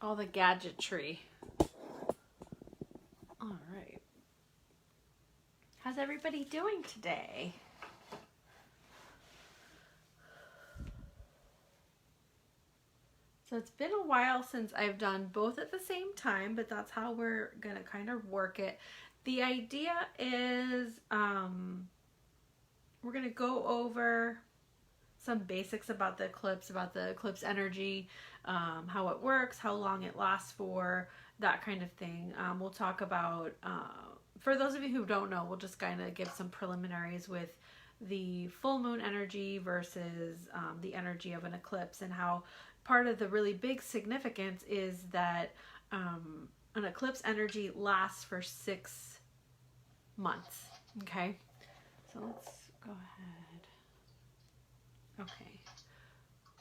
all the gadgetry. All right. How's everybody doing today? So it's been a while since I've done both at the same time, but that's how we're gonna kind of work it. The idea is we're gonna go over some basics about the eclipse energy, how it works, how long it lasts for, that kind of thing. We'll talk about, for those of you who don't know, we'll just kind of give some preliminaries with the full moon energy versus the energy of an eclipse, and how part of the really big significance is that an eclipse energy lasts for 6 months. Okay, so let's go ahead. Okay,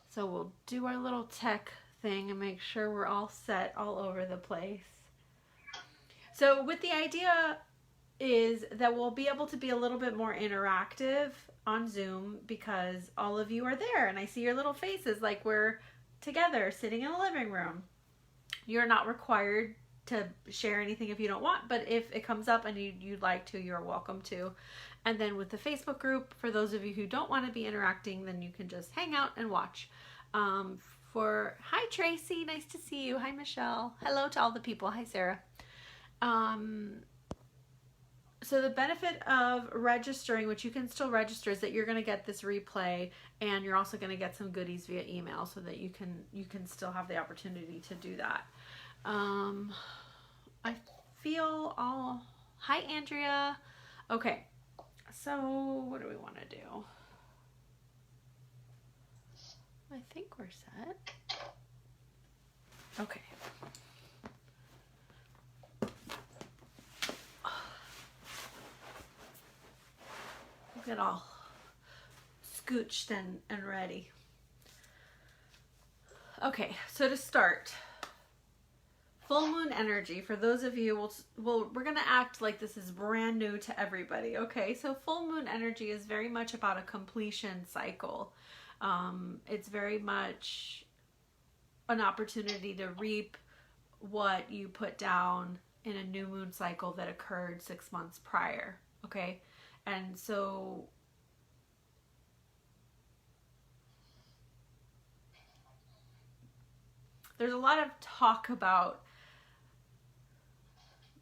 so we'll do our little tech thing and make sure we're all set all over the place. So with the idea is that we'll be able to be a little bit more interactive on Zoom because all of you are there and I see your little faces like we're together sitting in a living room. You're not required to share anything if you don't want, but if it comes up and you'd like to, you're welcome to. And then with the Facebook group, for those of you who don't want to be interacting, then you can just hang out and watch. Hi Tracy, nice to see you. Hi Michelle. Hello to all the people. Hi Sarah. So the benefit of registering, which you can still register, is that you're going to get this replay, and you're also going to get some goodies via email, so that you can still have the opportunity to do that. I feel all. Hi Andrea. Okay, so what do we want to do? I think we're set. Okay. Get all scooched and ready. Okay, so to start, full moon energy, for those of you, we're gonna act like this is brand new to everybody. Okay, so full moon energy is very much about a completion cycle. It's very much an opportunity to reap what you put down in a new moon cycle that occurred 6 months prior. Okay. And so there's a lot of talk about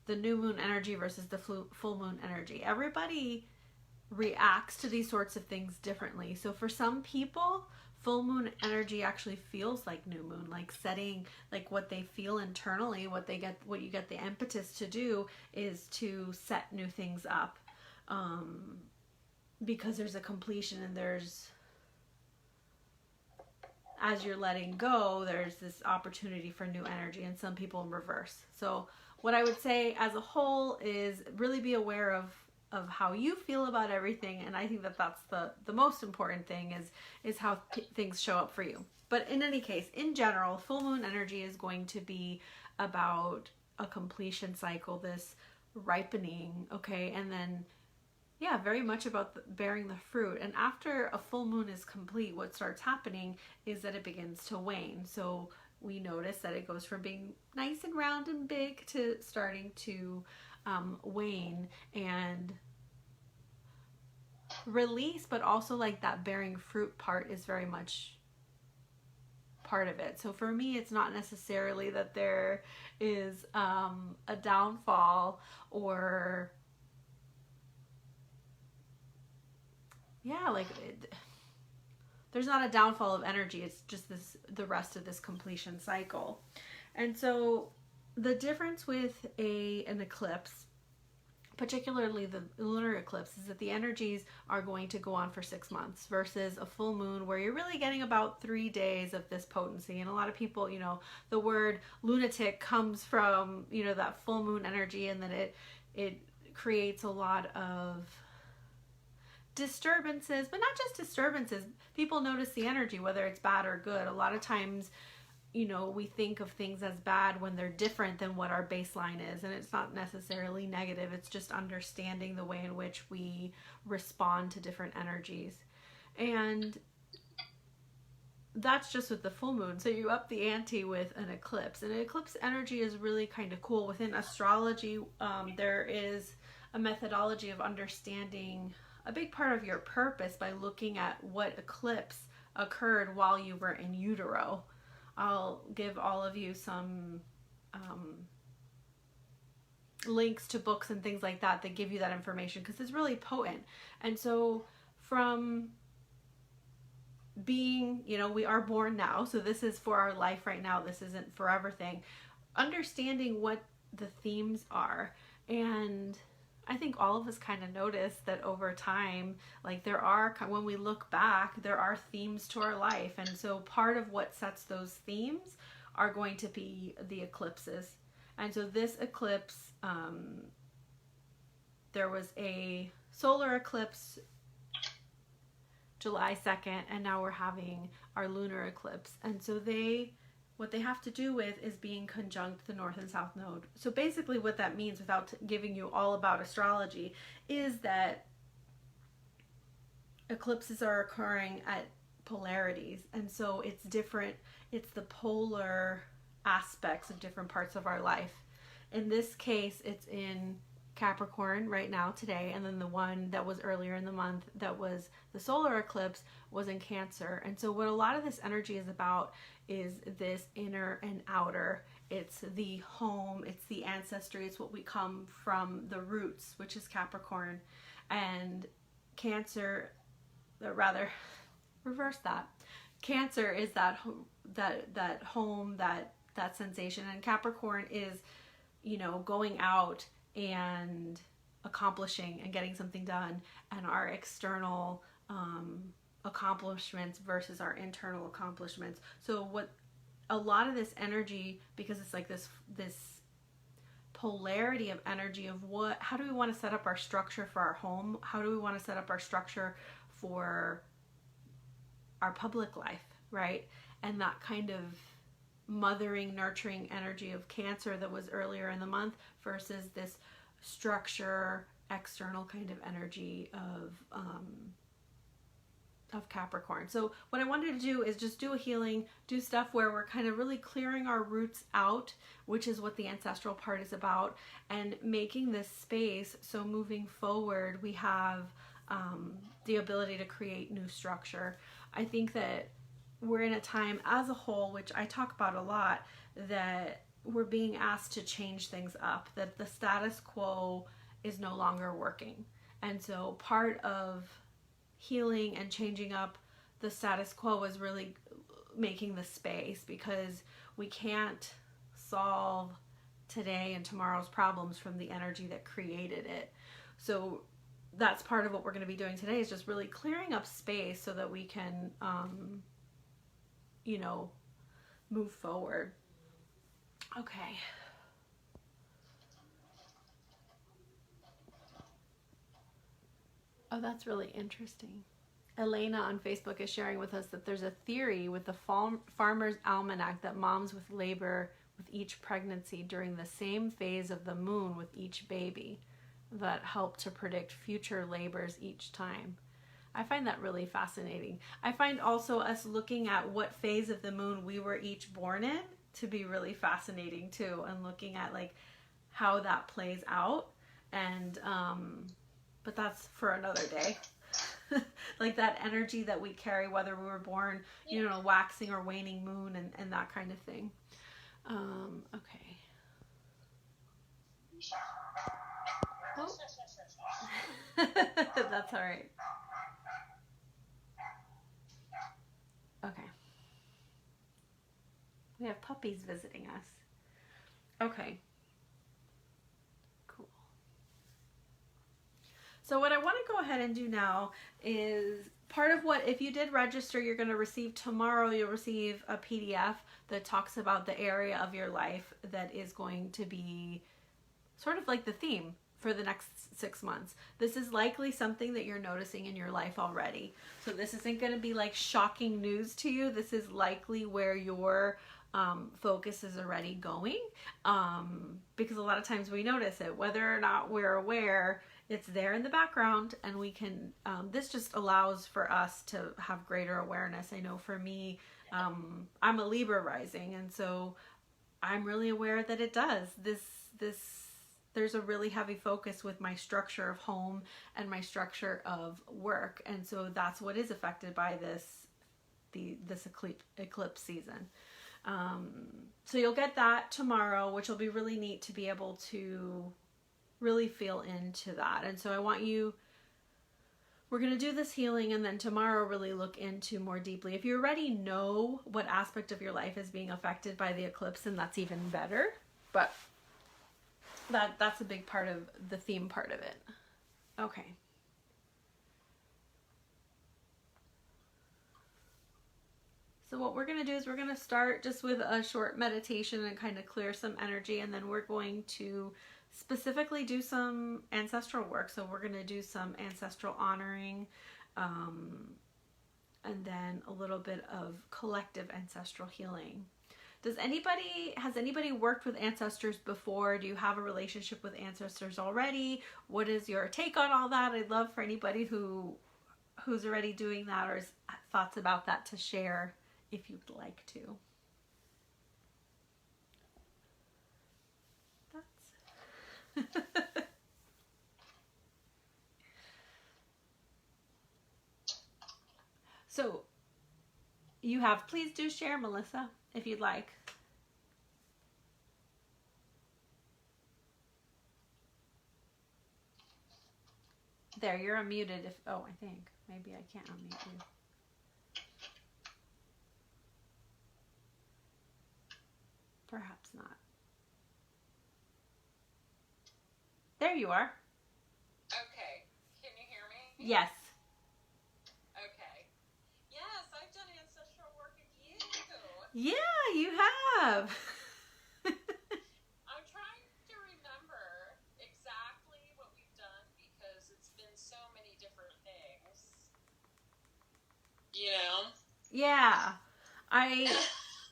the new moon energy versus the full moon energy. Everybody reacts to these sorts of things differently. So for some people, full moon energy actually feels like new moon, like setting, like what they feel internally, what you get the impetus to do is to set new things up. Because there's a completion, and as you're letting go, there's this opportunity for new energy, and some people in reverse. So what I would say as a whole is really be aware of how you feel about everything, and I think that that's the most important thing is how things show up for you. But in any case, in general, full moon energy is going to be about a completion cycle, this ripening, okay, and then yeah, very much about bearing the fruit. And after a full moon is complete, what starts happening is that it begins to wane. So we notice that it goes from being nice and round and big to starting to wane and release, but also like that bearing fruit part is very much part of it. So for me, it's not necessarily that there is a downfall or there's not a downfall of energy. It's just the rest of this completion cycle. And so the difference with an eclipse, particularly the lunar eclipse, is that the energies are going to go on for 6 months versus a full moon where you're really getting about 3 days of this potency. And a lot of people, the word lunatic comes from, that full moon energy, and that it creates a lot of disturbances, but not just disturbances. People notice the energy, whether it's bad or good. A lot of times, we think of things as bad when they're different than what our baseline is, and it's not necessarily negative. It's just understanding the way in which we respond to different energies. And that's just with the full moon. So you up the ante with an eclipse. And an eclipse energy is really kind of cool. Within astrology, there is a methodology of understanding a big part of your purpose by looking at what eclipse occurred while you were in utero. I'll give all of you some links to books and things like that that give you that information, because it's really potent. And so from being, you know, we are born now, so this is for our life right now, this isn't forever thing, understanding what the themes are. And I think all of us kind of notice that over time, like there are, when we look back, there are themes to our life. And so part of what sets those themes are going to be the eclipses. And so this eclipse, there was a solar eclipse July 2nd, and now we're having our lunar eclipse. And so what they have to do with is being conjunct the north and south node. So basically what that means, without giving you all about astrology, is that eclipses are occurring at polarities. And so it's different, it's the polar aspects of different parts of our life. In this case, it's in Capricorn right now today, and then the one that was earlier in the month that was the solar eclipse was in Cancer. And so what a lot of this energy is about is this inner and outer. It's the home, it's the ancestry, it's what we come from, the roots, which is Capricorn. And Cancer, rather reverse that. Cancer is that home, that sensation, and Capricorn is, you know, going out and accomplishing and getting something done, and our external accomplishments versus our internal accomplishments. So what a lot of this energy, because it's like this polarity of energy of how do we want to set up our structure for our home? How do we want to set up our structure for our public life, right? And that kind of mothering, nurturing energy of Cancer that was earlier in the month versus this structure, external kind of energy of Capricorn. So what I wanted to do is just do a healing, do stuff where we're kind of really clearing our roots out, which is what the ancestral part is about, and making this space so moving forward we have the ability to create new structure. I think that we're in a time as a whole, which I talk about a lot, that we're being asked to change things up, that the status quo is no longer working. And so part of healing and changing up the status quo is really making the space, because we can't solve today and tomorrow's problems from the energy that created it. So that's part of what we're going to be doing today, is just really clearing up space so that we can you know, move forward. Okay. Oh, that's really interesting. Elena on Facebook is sharing with us that there's a theory with the Farmer's Almanac that moms with labor with each pregnancy during the same phase of the moon with each baby that help to predict future labors each time. I find that really fascinating. I find also us looking at what phase of the moon we were each born in to be really fascinating too, and looking at like how that plays out. And but that's for another day. Like that energy that we carry, whether we were born, you know, waxing or waning moon, and that kind of thing. Okay. Oh. That's all right. Okay. We have puppies visiting us. Okay. Cool. So what I want to go ahead and do now is part of what, if you did register, you're going to receive tomorrow, you'll receive a PDF that talks about the area of your life that is going to be sort of like the theme for the next 6 months. This is likely something that you're noticing in your life already. So this isn't going to be like shocking news to you. This is likely where your focus is already going, because a lot of times we notice it, whether or not we're aware. it's there in the background, and we can, this just allows for us to have greater awareness. I know for me, I'm a Libra rising, and so I'm really aware that it does. There's a really heavy focus with my structure of home and my structure of work. And so that's what is affected by this eclipse season. So you'll get that tomorrow, which will be really neat to be able to really feel into that. And so we're going to do this healing, and then tomorrow really look into more deeply. If you already know what aspect of your life is being affected by the eclipse, then that's even better. But that's a big part of the theme part of it. Okay. So what we're going to do is we're going to start just with a short meditation and kind of clear some energy, and then we're going to specifically do some ancestral work. So we're going to do some ancestral honoring, and then a little bit of collective ancestral healing. Has anybody worked with ancestors before? Do you have a relationship with ancestors already? What is your take on all that? I'd love for anybody who's already doing that or has thoughts about that to share if you'd like to. So you have, please do share, Melissa, if you'd like. There, you're unmuted. I think maybe I can't unmute you. Perhaps not. There you are. Okay. Can you hear me? Yes. Okay. Yes, I've done ancestral work with you. Yeah, you have. I'm trying to remember exactly what we've done because it's been so many different things. You know? Yeah.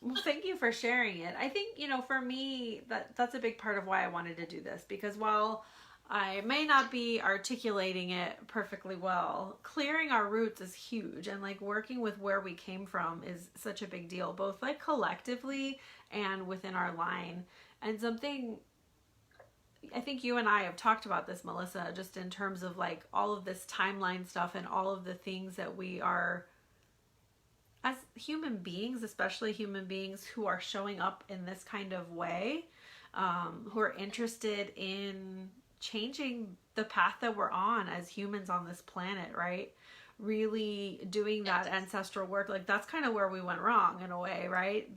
Well, thank you for sharing it. I think, for me, that's a big part of why I wanted to do this, because while I may not be articulating it perfectly well, clearing our roots is huge, and like working with where we came from is such a big deal, both like collectively and within our line. And something, I think you and I have talked about this, Melissa, just in terms of like all of this timeline stuff and all of the things that we are, as human beings, especially human beings who are showing up in this kind of way, who are interested in changing the path that we're on as humans on this planet, right? Really doing that ancestral work. Like that's kind of where we went wrong in a way, right?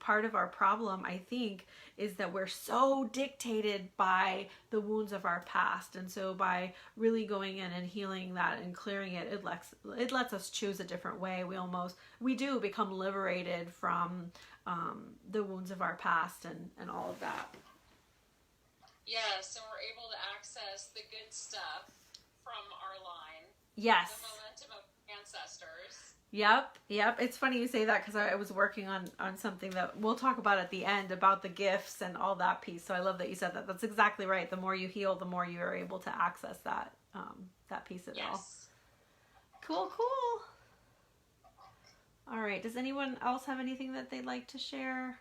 Part of our problem, I think, is that we're so dictated by the wounds of our past. And so by really going in and healing that and clearing it, it lets us choose a different way. We do become liberated from the wounds of our past and all of that. Yes, and we're able to access the good stuff from our line. Yes. The momentum of ancestors. Yep. It's funny you say that because I was working on something that we'll talk about at the end about the gifts and all that piece. So I love that you said that. That's exactly right. The more you heal, the more you are able to access that piece of it all. Cool. All right. Does anyone else have anything that they'd like to share?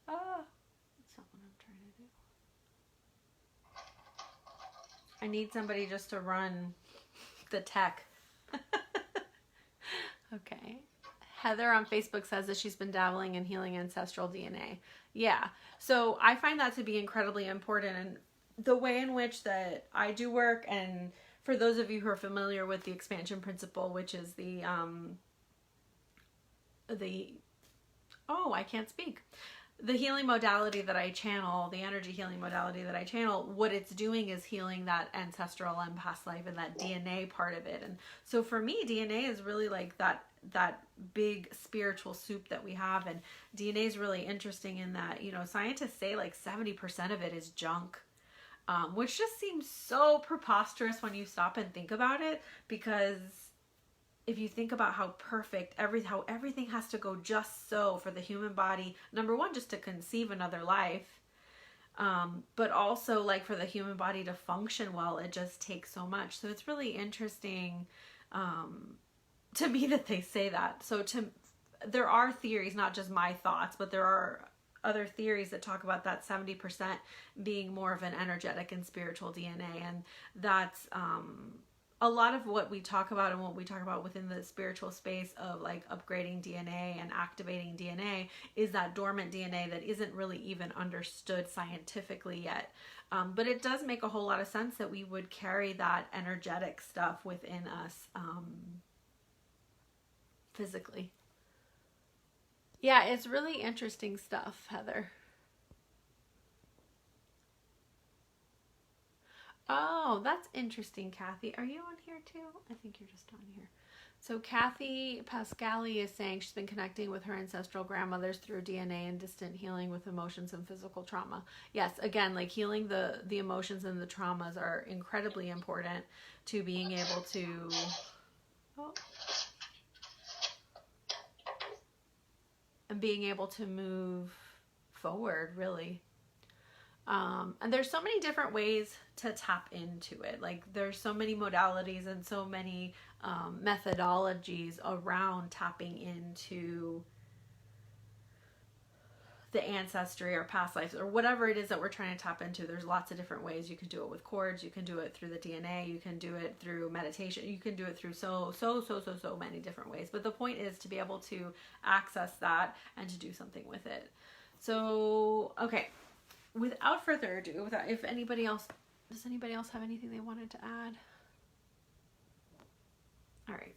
That's not what I'm trying to do. I need somebody just to run the tech. Okay. Heather on Facebook says that she's been dabbling in healing ancestral DNA. Yeah. So I find that to be incredibly important, and the way in which that I do work, and for those of you who are familiar with the expansion principle, which is the healing modality that I channel, the energy healing modality that I channel, what it's doing is healing that ancestral and past life and that DNA part of it. And so for me, DNA is really like that big spiritual soup that we have. And DNA is really interesting in that, scientists say like 70% of it is junk, which just seems so preposterous when you stop and think about it, because if you think about how perfect how everything has to go just so for the human body, number one, just to conceive another life, but also like for the human body to function well, it just takes so much. So it's really interesting to me that they say that. There are theories, not just my thoughts, but there are other theories that talk about that 70% being more of an energetic and spiritual DNA. And that's a lot of what we talk about, and what we talk about within the spiritual space of like upgrading DNA and activating DNA, is that dormant DNA that isn't really even understood scientifically yet. But it does make a whole lot of sense that we would carry that energetic stuff within us physically. Yeah, it's really interesting stuff, Heather. Oh, that's interesting, Kathy. Are you on here too? I think you're just on here. So Kathy Pascali is saying she's been connecting with her ancestral grandmothers through DNA and distant healing with emotions and physical trauma. Yes, again, like healing the emotions and the traumas are incredibly important to being able to. Oh, and being able to move forward, really. And there's so many different ways to tap into it. Like there's so many modalities and so many methodologies around tapping into the ancestry or past lives or whatever it is that we're trying to tap into. There's lots of different ways. You can do it with cords, you can do it through the DNA, you can do it through meditation, you can do it through so many different ways. But the point is to be able to access that and to do something with it. So, okay, without further ado, if anybody else, does anybody else have anything they wanted to add? All right.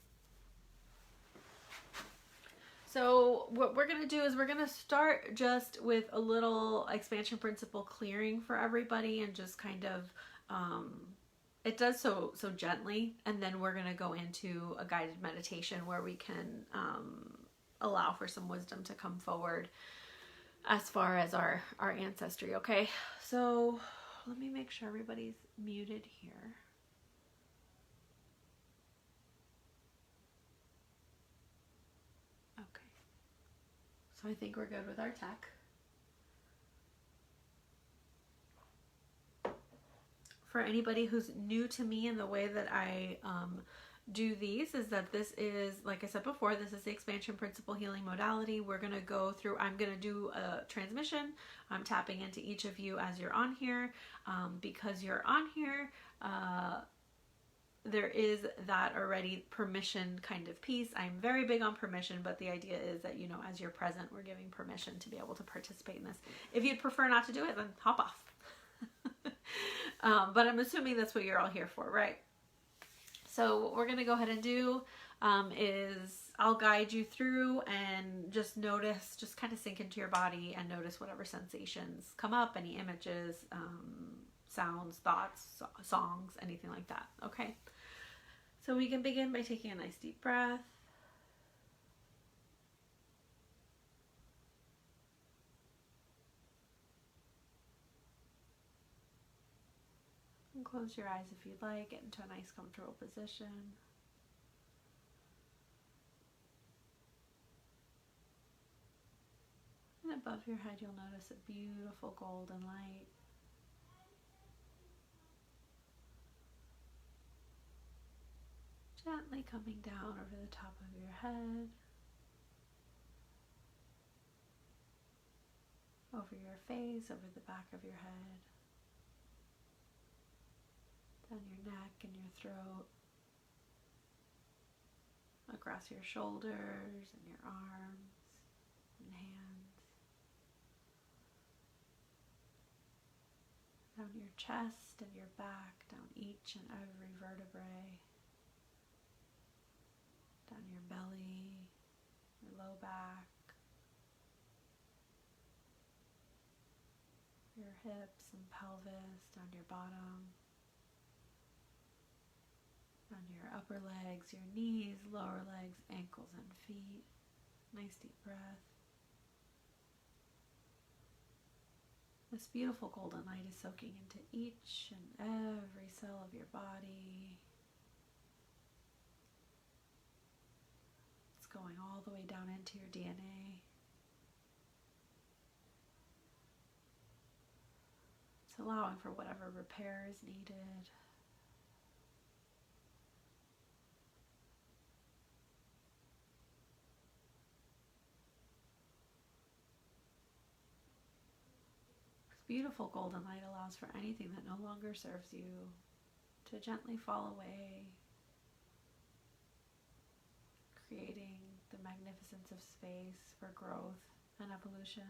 So what we're going to do is we're going to start just with a little expansion principle clearing for everybody, and just kind of, it does so gently. And then we're going to go into a guided meditation where we can allow for some wisdom to come forward as far as our ancestry. Okay, so let me make sure everybody's muted here. Okay, so I think we're good with our tech. For anybody who's new to me in the way that I do these, is that this is, like I said before, this is the expansion principle healing modality. We're going to go through, I'm going to do a transmission. I'm tapping into each of you as you're on here. Because you're on here, there is that already permission kind of piece. I'm very big on permission, but the idea is that, you know, as you're present, we're giving permission to be able to participate in this. If you'd prefer not to do it, then hop off. But I'm assuming that's what you're all here for, right? So what we're going to go ahead and do is I'll guide you through, and just notice, just kind of sink into your body and notice whatever sensations come up, any images, sounds, thoughts, songs, anything like that. Okay. So we can begin by taking a nice deep breath. And close your eyes if you'd like. Get into a nice comfortable position. And above your head you'll notice a beautiful golden light. Gently coming down over the top of your head, over your face, over the back of your head, down your neck and your throat, across your shoulders and your arms and hands, down your chest and your back, down each and every vertebrae, down your belly, your low back, your hips and pelvis, down your bottom, down your upper legs, your knees, lower legs, ankles, and feet. Nice deep breath. This beautiful golden light is soaking into each and every cell of your body. going all the way down into your DNA. It's allowing for whatever repair is needed. This beautiful golden light allows for anything that no longer serves you to gently fall away, creating the magnificence of space for growth and evolution.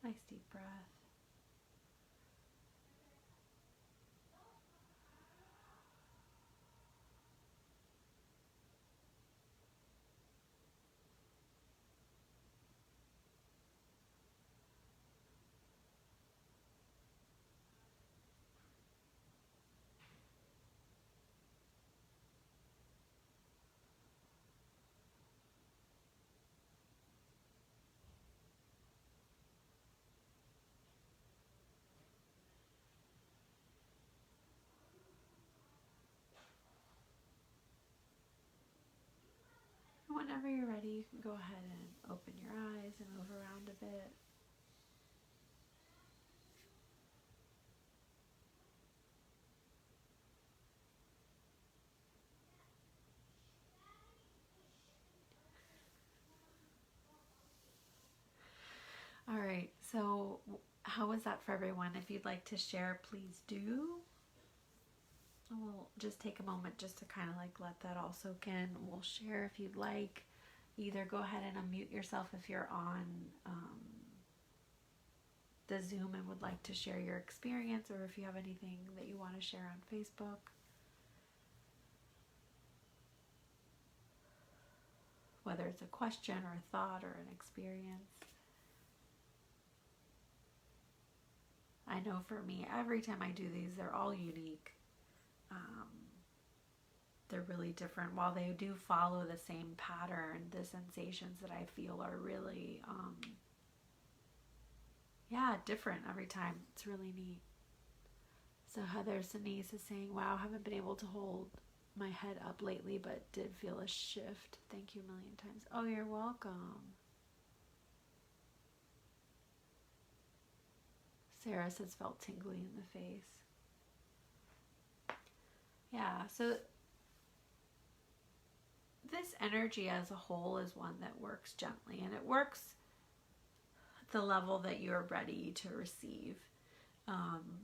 Nice deep breath. Whenever you're ready, you can go ahead and open your eyes and move around a bit. All right, so how was that for everyone? If you'd like to share, please do. We'll just take a moment just to kind of like let that all soak in. We'll share if you'd like. Either go ahead and unmute yourself if you're on the Zoom and would like to share your experience, or if you have anything that you want to share on Facebook. Whether it's a question or a thought or an experience. I know for me, every time I do these, they're all unique. They're really different. While they do follow the same pattern, the sensations that I feel are really, different every time. It's really neat. So Heather Sinise is saying, wow, haven't been able to hold my head up lately, but did feel a shift. Thank you a million times. Oh, you're welcome. Sarah says felt tingly in the face. Yeah, so this energy as a whole is one that works gently, and it works at the level that you're ready to receive,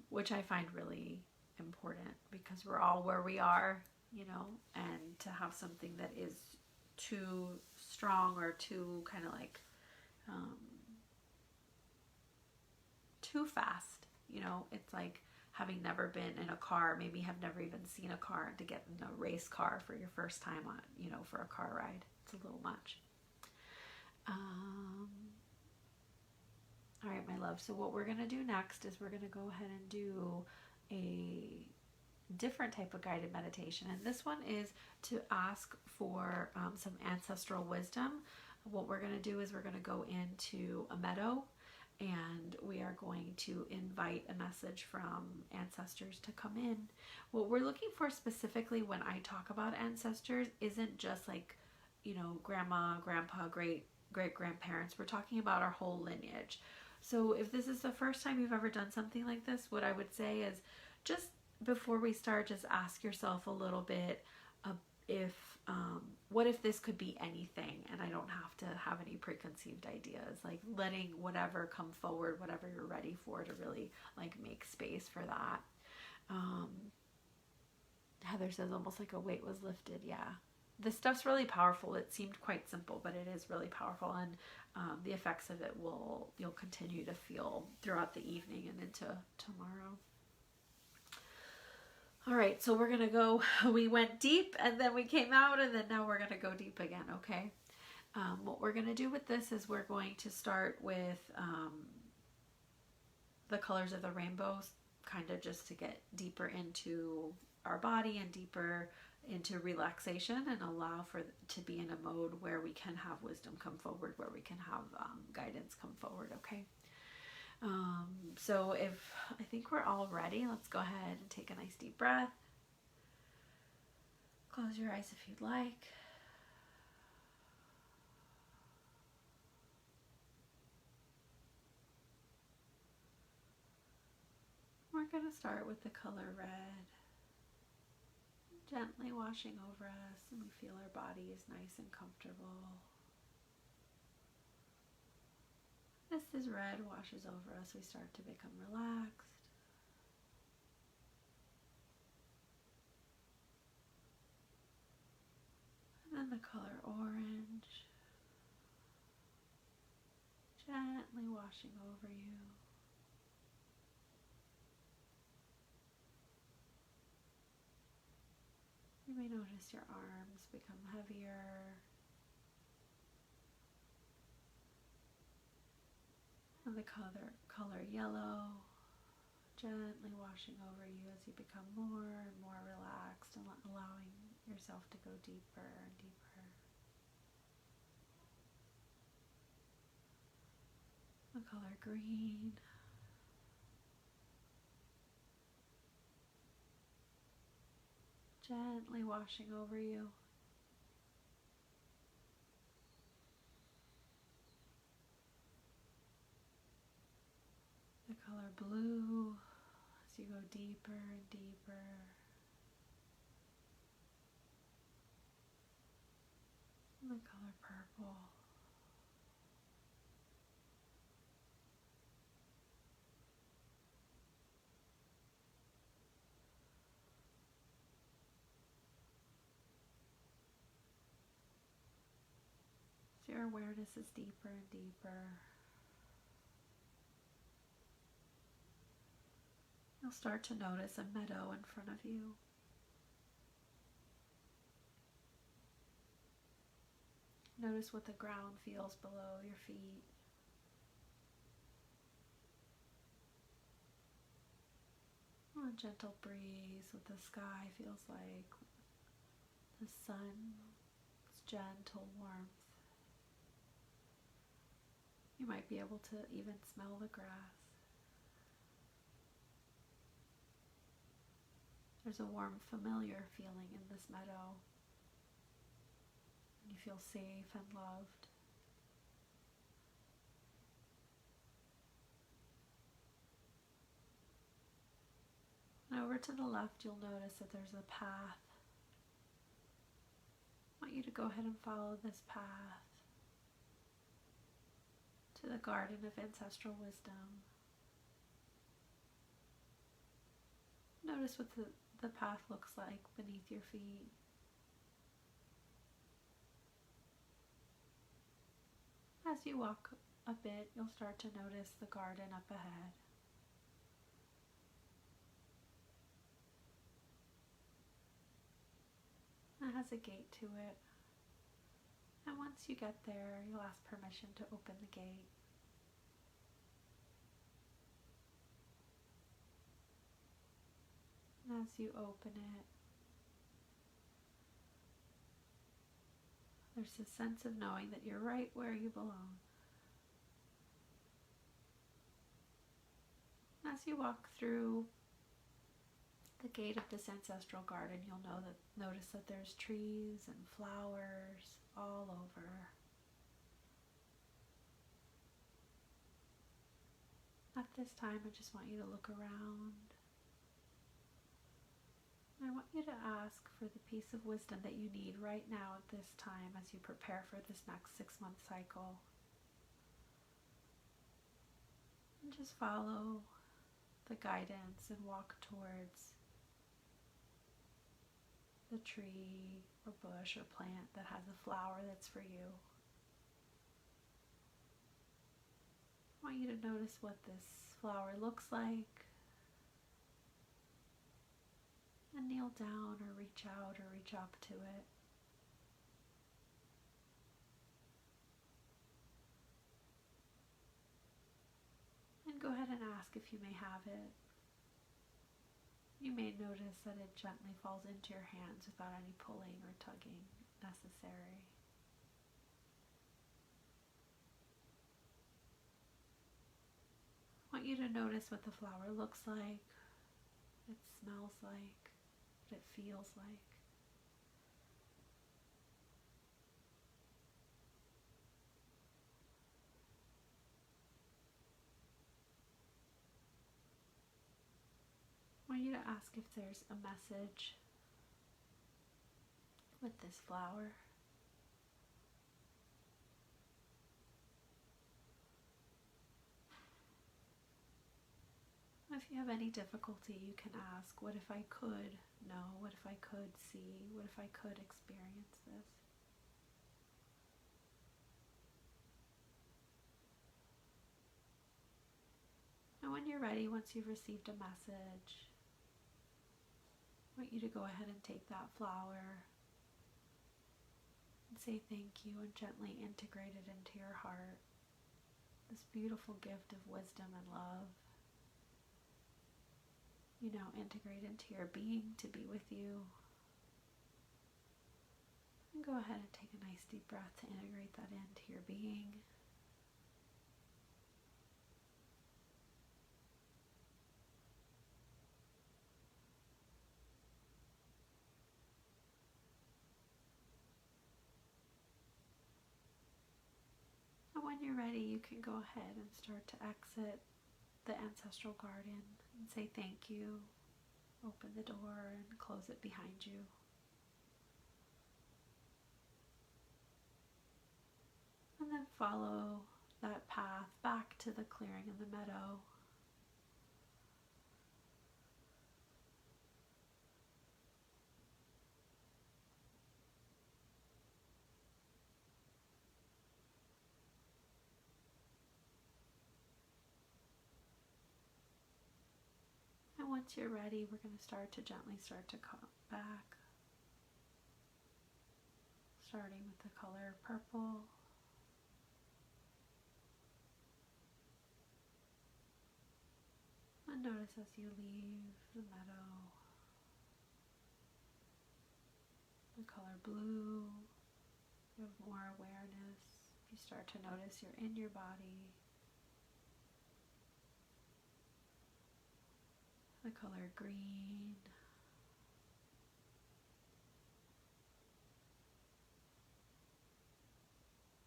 which I find really important because we're all where we are, and to have something that is too strong or too kind of like too fast, it's like having never been in a car, maybe have never even seen a car, and to get in a race car for your first time on, for a car ride. It's a little much. All right, my love. So what we're going to do next is we're going to go ahead and do a different type of guided meditation. And this one is to ask for some ancestral wisdom. What we're going to do is we're going to go into a meadow, and we are going to invite a message from ancestors to come in. What we're looking for specifically when I talk about ancestors isn't just like, grandma, grandpa, great grandparents. We're talking about our whole lineage. So if this is the first time you've ever done something like this, what I would say is just before we start, just ask yourself a little bit what if this could be anything, and I don't have to have any preconceived ideas, like letting whatever come forward, whatever you're ready for, to really like make space for that. Heather says almost like a weight was lifted. Yeah, this stuff's really powerful. It seemed quite simple, but it is really powerful, and the effects of it you'll continue to feel throughout the evening and into tomorrow. All right, so we're going to go, we went deep and then we came out, and then now we're going to go deep again, okay? What we're going to do with this is we're going to start with the colors of the rainbows, kind of just to get deeper into our body and deeper into relaxation, and allow to be in a mode where we can have wisdom come forward, where we can have guidance come forward, okay? So I think we're all ready. Let's go ahead and take a nice deep breath. Close your eyes if you'd like. We're going to start with the color red, gently washing over us, and we feel our body is nice and comfortable. As this red washes over us, we start to become relaxed. And then the color orange, gently washing over you. You may notice your arms become heavier, and the color yellow, gently washing over you as you become more and more relaxed and allowing yourself to go deeper and deeper. The color green, gently washing over you. The color blue as you go deeper and deeper. And the color purple. So your awareness is deeper and deeper. You'll start to notice a meadow in front of you. Notice what the ground feels below your feet. A gentle breeze, what the sky feels like. The sun's gentle warmth. You might be able to even smell the grass. There's a warm, familiar feeling in this meadow. You feel safe and loved. And over to the left, you'll notice that there's a path. I want you to go ahead and follow this path to the Garden of Ancestral Wisdom. Notice what the path looks like beneath your feet. As you walk a bit, you'll start to notice the garden up ahead. It has a gate to it. And once you get there, you'll ask permission to open the gate. And as you open it, there's a sense of knowing that you're right where you belong. As you walk through the gate of this ancestral garden, you'll notice that there's trees and flowers all over. At this time, I just want you to look around. I want you to ask for the piece of wisdom that you need right now at this time as you prepare for this next 6-month cycle. And just follow the guidance and walk towards the tree or bush or plant that has a flower that's for you. I want you to notice what this flower looks like. And kneel down or reach out or reach up to it. And go ahead and ask if you may have it. You may notice that it gently falls into your hands without any pulling or tugging necessary. I want you to notice what the flower looks like, what it smells like, what it feels like. ask if there's a message with this flower. If you have any difficulty, you can ask, what if I could know? What if I could see? What if I could experience this? And when you're ready, once you've received a message, I want you to go ahead and take that flower and say thank you and gently integrate it into your heart. This beautiful gift of wisdom and love. You now integrate into your being to be with you. And go ahead and take a nice deep breath to integrate that into your being. And when you're ready, you can go ahead and start to exit the ancestral garden and say thank you. Open the door and close it behind you. And then follow that path back to the clearing in the meadow. And once you're ready, we're going to start to come back. Starting with the color purple. And notice as you leave the meadow, the color blue, you have more awareness. You start to notice you're in your body. The color green.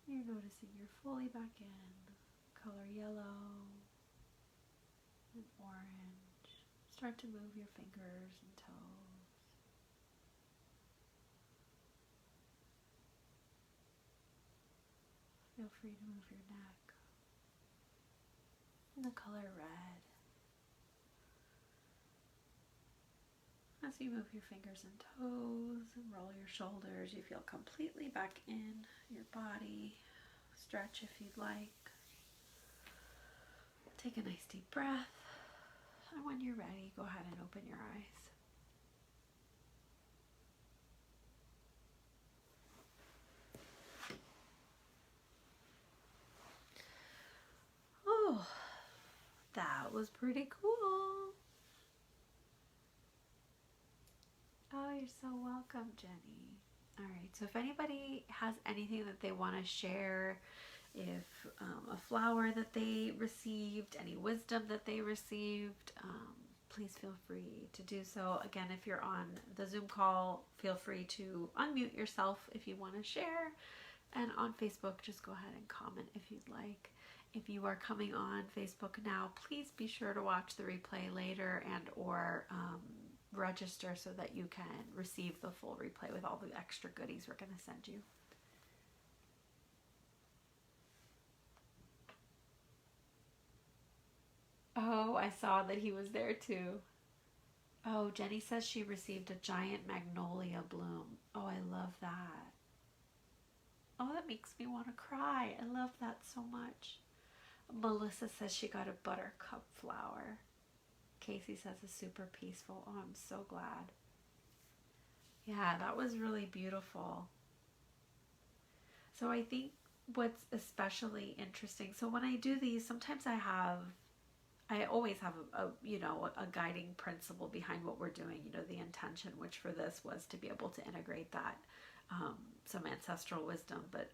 You're noticing you're fully back in. Color yellow and orange. Start to move your fingers and toes. Feel free to move your neck. And the color red. As you move your fingers and toes and roll your shoulders, you feel completely back in your body. Stretch if you'd like. Take a nice deep breath. And when you're ready, go ahead and open your eyes. Oh, that was pretty cool. Oh, you're so welcome, Jenny. All right, so if anybody has anything that they want to share, if a flower that they received, any wisdom that they received, please feel free to do so. Again, if you're on the Zoom call, feel free to unmute yourself if you want to share. And on Facebook, just go ahead and comment if you'd like. If you are coming on Facebook now, please be sure to watch the replay later and or register so that you can receive the full replay with all the extra goodies we're going to send you. Oh, I saw that he was there too. Oh, Jenny says she received a giant magnolia bloom. Oh, I love that. Oh, that makes me want to cry. I love that so much. Melissa says she got a buttercup flower. Casey says it's super peaceful. Oh, I'm so glad. Yeah, that was really beautiful. So I think what's especially interesting, so when I do these, sometimes I always have a guiding principle behind what we're doing, the intention, which for this was to be able to integrate that, some ancestral wisdom, but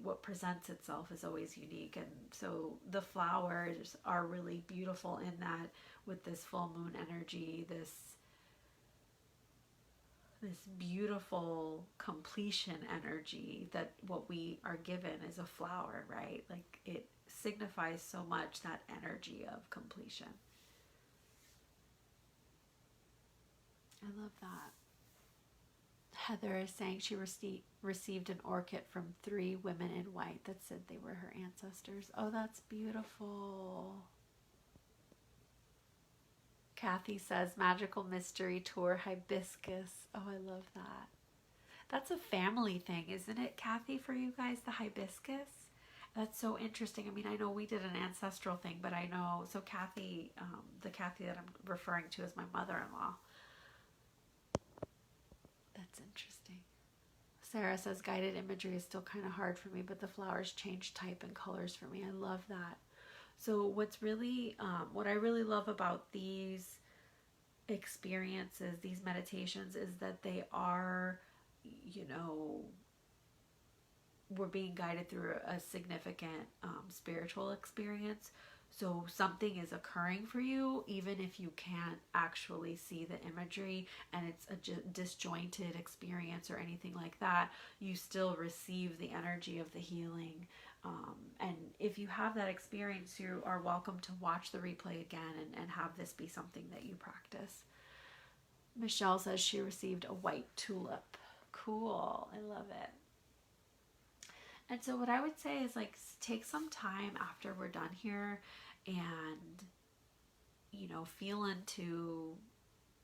what presents itself is always unique. And so the flowers are really beautiful in that with this full moon energy, this beautiful completion energy, that what we are given is a flower, right? Like it signifies so much that energy of completion. I love that. Heather is saying she received an orchid from 3 women in white that said they were her ancestors. Oh, that's beautiful. Kathy says magical mystery tour hibiscus. Oh, I love that. That's a family thing, isn't it, Kathy, for you guys, the hibiscus? That's so interesting. I mean, I know we did an ancestral thing, but I know, so Kathy, the Kathy that I'm referring to is my mother in law. That's interesting. Sarah says guided imagery is still kind of hard for me, but the flowers change type and colors for me. I love that. So, what I really love about these experiences, these meditations, is that they are, you know, we're being guided through a significant spiritual experience. So something is occurring for you, even if you can't actually see the imagery and it's a disjointed experience or anything like that, you still receive the energy of the healing. And if you have that experience, you are welcome to watch the replay again and have this be something that you practice. Michelle says she received a white tulip. Cool. I love it. And so what I would say is like take some time after we're done here and feel into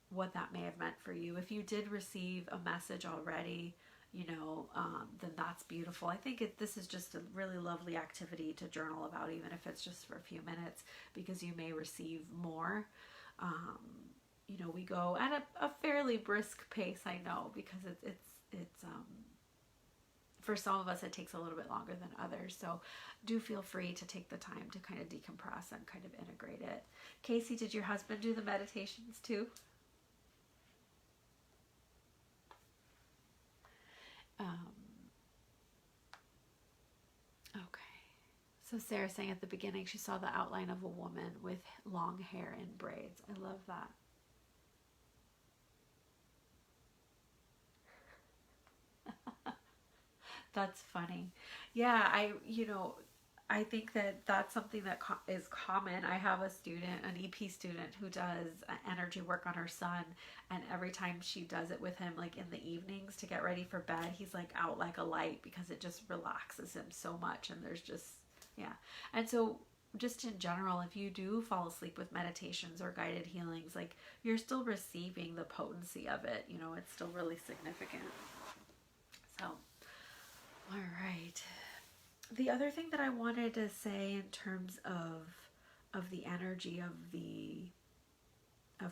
what that may have meant for you. If you did receive a message already, then that's beautiful. I think this is just a really lovely activity to journal about, even if it's just for a few minutes, because you may receive more. We go at a fairly brisk pace, I know, because it's for some of us it takes a little bit longer than others, so do feel free to take the time to kind of decompress and kind of integrate it. Casey, did your husband do the meditations too? Okay, so Sarah saying at the beginning she saw the outline of a woman with long hair in braids. I love that. That's funny. Yeah, I think that that's something that is common. I have a student, an EP student, who does energy work on her son, and every time she does it with him, like in the evenings to get ready for bed, he's like out like a light because it just relaxes him so much. And there's just, yeah. And so, just in general, if you do fall asleep with meditations or guided healings, like you're still receiving the potency of it. It's still really significant. So, all right. The other thing that I wanted to say in terms of the energy of the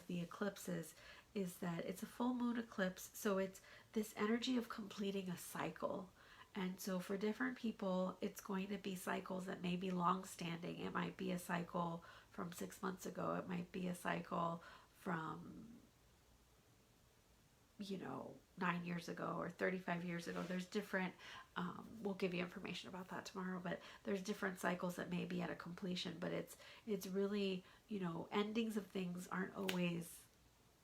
eclipses is that it's a full moon eclipse, so it's this energy of completing a cycle. And so for different people, it's going to be cycles that may be long standing. It might be a cycle from 6 months ago. It might be a cycle from 9 years ago or 35 years ago. There's different, we'll give you information about that tomorrow, but there's different cycles that may be at a completion, but it's really, endings of things aren't always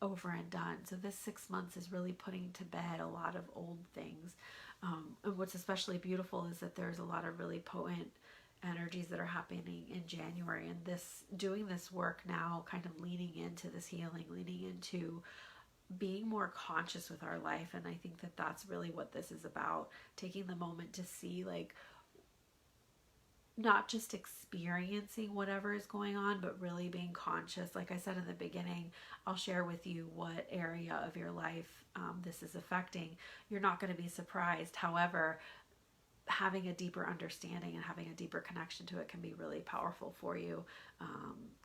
over and done. So this 6 months is really putting to bed a lot of old things. And what's especially beautiful is that there's a lot of really potent energies that are happening in January, and doing this work now, kind of leaning into this healing, leaning into being more conscious with our life. And I think that that's really what this is about, taking the moment to see, like, not just experiencing whatever is going on, but really being conscious. Like I said in the beginning, I'll share with you what area of your life this is affecting. You're not going to be surprised. However, having a deeper understanding and having a deeper connection to it can be really powerful for you,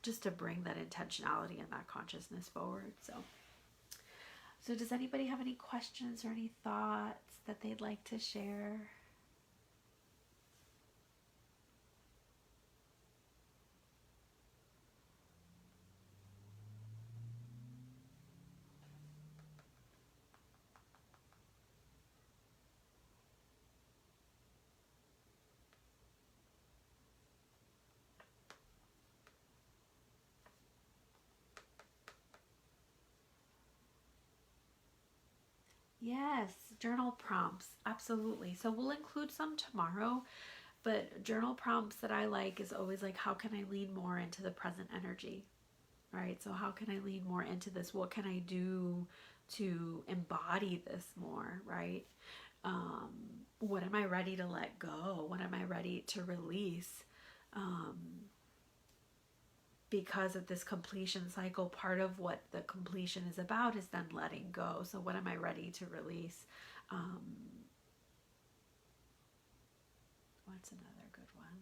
just to bring that intentionality and that consciousness forward. So does anybody have any questions or any thoughts that they'd like to share? Yes, journal prompts. Absolutely. So we'll include some tomorrow, but journal prompts that I like is always like, how can I lean more into the present energy? right? So how can I lean more into this? What can I do to embody this more, right? Um, what am I ready to let go? What am I ready to release? Um, because of this completion cycle, part of what the completion is about is then letting go. So what am I ready to release? Um, what's another good one?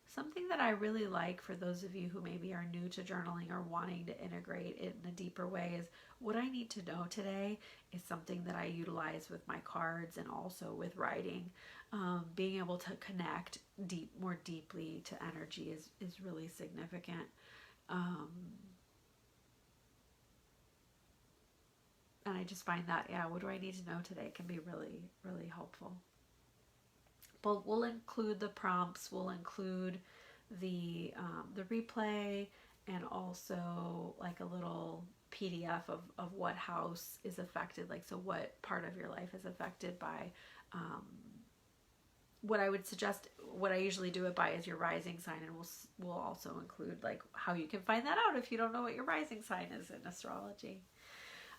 Something that I really like for those of you who maybe are new to journaling or wanting to integrate it in a deeper way is what I need to know today is something that I utilize with my cards and also with writing. Being able to connect more deeply to energy is really significant. Um, and I just find that, yeah, what do I need to know today can be really, really helpful. But we'll include the prompts, we'll include the replay, and also like a little PDF of what house is affected, like so what part of your life is affected by what I would suggest. What I usually do it by is your rising sign, and we'll also include like how you can find that out if you don't know what your rising sign is in astrology.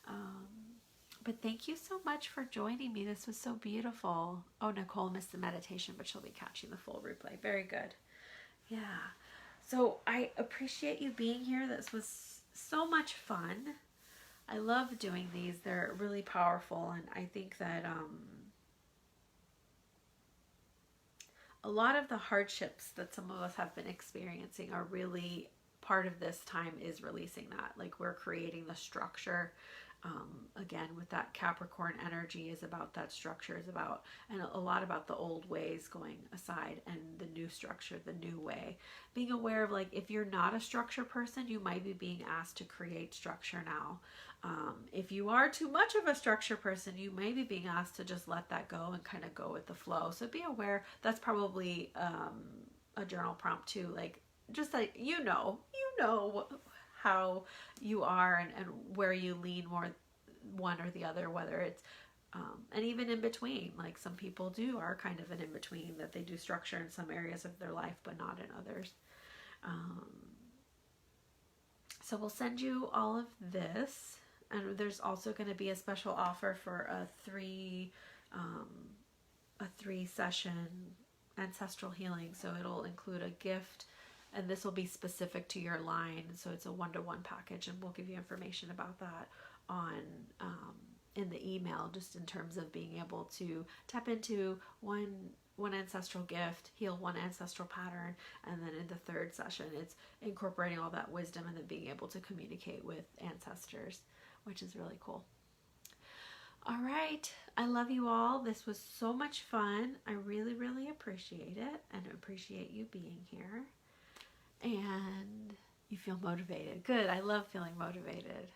Um, but thank you so much for joining me. This was so beautiful. Oh, Nicole missed the meditation, but she'll be catching the full replay. Very good. Yeah. So I appreciate you being here. This was so much fun. I love doing these. They're really powerful, and I think that a lot of the hardships that some of us have been experiencing are really part of this time is releasing that. Like we're creating the structure. Again, with that Capricorn energy is about that structure, is about, and a lot about the old ways going aside and the new structure, the new way. Being aware of like, if you're not a structure person, you might be being asked to create structure now. If you are too much of a structure person, you may be being asked to just let that go and kind of go with the flow. So be aware. That's probably a journal prompt too. Like just like, you know how you are and where you lean more one or the other, whether it's and even in between, like some people are kind of an in between, that they do structure in some areas of their life but not in others. So we'll send you all of this, and there's also going to be a special offer for a three session ancestral healing. So it'll include a gift, and this will be specific to your line. So it's a 1-to-1 package, and we'll give you information about that on in the email, just in terms of being able to tap into one ancestral gift, heal one ancestral pattern, and then in the third session, it's incorporating all that wisdom and then being able to communicate with ancestors, which is really cool. All right. I love you all. This was so much fun. I really, really appreciate it, and appreciate you being here. And you feel motivated. Good. I love feeling motivated.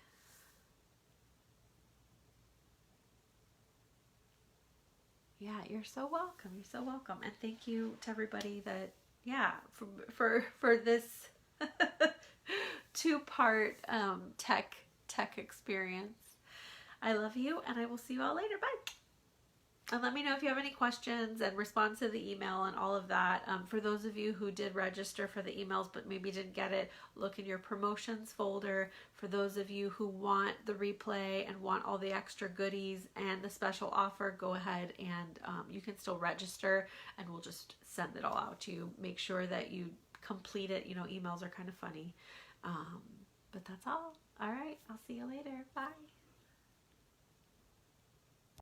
Yeah, you're so welcome. You're so welcome. And thank you to everybody that, yeah, for this two-part tech experience. I love you, and I will see you all later. Bye. And let me know if you have any questions, and respond to the email and all of that. For those of you who did register for the emails but maybe didn't get it, look in your promotions folder. For those of you who want the replay and want all the extra goodies and the special offer, go ahead and you can still register, and we'll just send it all out to you. Make sure that you complete it. You know, emails are kind of funny. But that's all. All right. I'll see you later. Bye.